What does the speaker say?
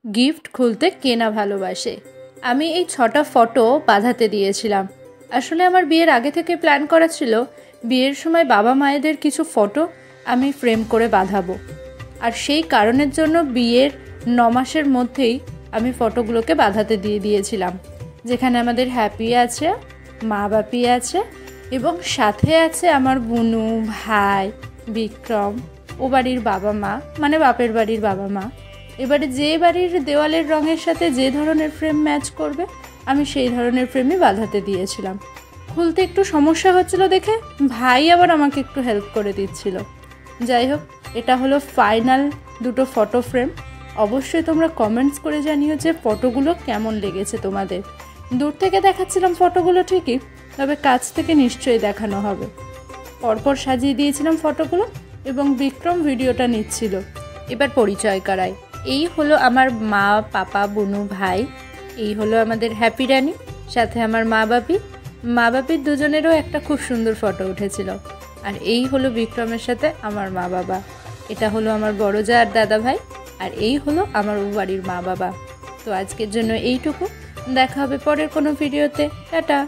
Gift খুলতে কে না ভালোবাসে। আমি এই 6টা ফটো বাঁধাতে দিয়েছিলাম। আসলে আমার বিয়ের আগে থেকে প্ল্যান করা ছিল বিয়ের সময় বাবা মায়েদের কিছু ফটো আমি ফ্রেম করে বাঁধাবো, আর সেই কারণের জন্য বিয়ের 9 মাসের মধ্যেই আমি ফটোগুলোকে বাঁধাতে দিয়ে দিয়েছিলাম, যেখানে আমাদের হ্যাপি আছে, মা বাপি আছে এবং সাথে আছে আমার বুনু, ভাই, বিক্রম, ও বাড়ির বাবা মা, মানে বাপের বাড়ির বাবা মা। এবারে যে বাড়ির দেওয়ালের রঙের সাথে যে ধরনের ফ্রেম ম্যাচ করবে আমি সেই ধরনের ফ্রেমই বাঁধাতে দিয়েছিলাম। খুলতে একটু সমস্যা হচ্ছিল দেখে ভাই আবার আমাকে একটু হেল্প করে দিচ্ছিল। যাই হোক, এটা হলো ফাইনাল দুটো ফটো ফ্রেম। অবশ্যই তোমরা কমেন্টস করে জানিও যে ফটোগুলো কেমন লেগেছে তোমাদের। দূর থেকে দেখাচ্ছিলাম ফটোগুলো ঠিকই, তবে কাছ থেকে নিশ্চয়ই দেখানো হবে। পরপর সাজিয়ে দিয়েছিলাম ফটোগুলো এবং বিক্রম ভিডিওটা নিচ্ছিল। এবার পরিচয় করাই। এই হলো আমার মা, পাপা, বুনু, ভাই। এই হলো আমাদের হ্যাপি রানী, সাথে আমার মা বাপির দুজনেরও একটা খুব সুন্দর ফটো উঠেছিল। আর এই হলো বিক্রমের সাথে আমার মা বাবা। এটা হলো আমার বড় জা আর দাদা ভাই, আর এই হলো আমার ও বাড়ির মা বাবা। তো আজকের জন্য এইটুকু, দেখা হবে পরের কোনো ভিডিওতে। টাটা।